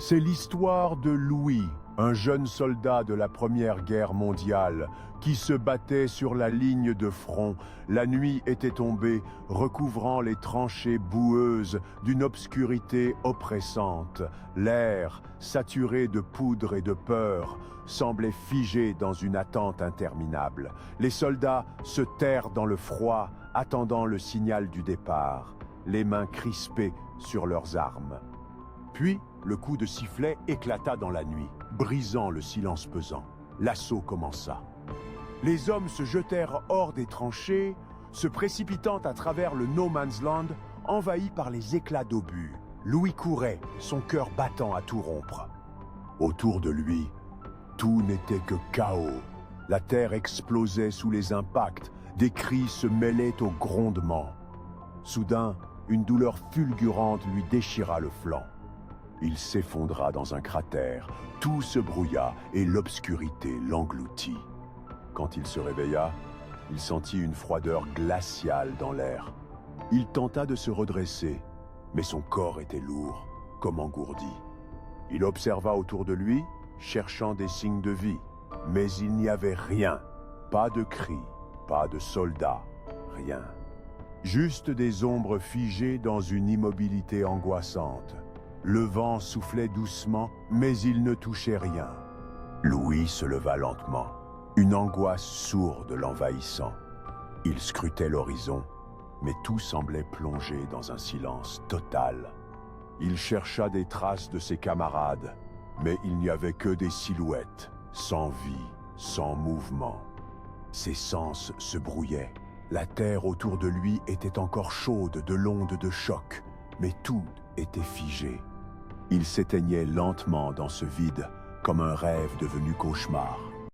C'est l'histoire de Louis, un jeune soldat de la Première Guerre mondiale, qui se battait sur la ligne de front. La nuit était tombée, recouvrant les tranchées boueuses d'une obscurité oppressante. L'air, saturé de poudre et de peur, semblait figé dans une attente interminable. Les soldats se terrent dans le froid, attendant le signal du départ, les mains crispées sur leurs armes. Puis, le coup de sifflet éclata dans la nuit, brisant le silence pesant. L'assaut commença. Les hommes se jetèrent hors des tranchées, se précipitant à travers le No Man's Land, envahis par les éclats d'obus. Louis courait, son cœur battant à tout rompre. Autour de lui, tout n'était que chaos. La terre explosait sous les impacts, des cris se mêlaient aux grondements. Soudain, une douleur fulgurante lui déchira le flanc. Il s'effondra dans un cratère, tout se brouilla et l'obscurité l'engloutit. Quand il se réveilla, il sentit une froideur glaciale dans l'air. Il tenta de se redresser, mais son corps était lourd, comme engourdi. Il observa autour de lui, cherchant des signes de vie, mais il n'y avait rien. Pas de cris, pas de soldats, rien. Juste des ombres figées dans une immobilité angoissante. Le vent soufflait doucement, mais il ne touchait rien. Louis se leva lentement, une angoisse sourde l'envahissant. Il scrutait l'horizon, mais tout semblait plongé dans un silence total. Il chercha des traces de ses camarades, mais il n'y avait que des silhouettes, sans vie, sans mouvement. Ses sens se brouillaient. La terre autour de lui était encore chaude de l'onde de choc, mais tout était figé. Il s'éteignait lentement dans ce vide, comme un rêve devenu cauchemar.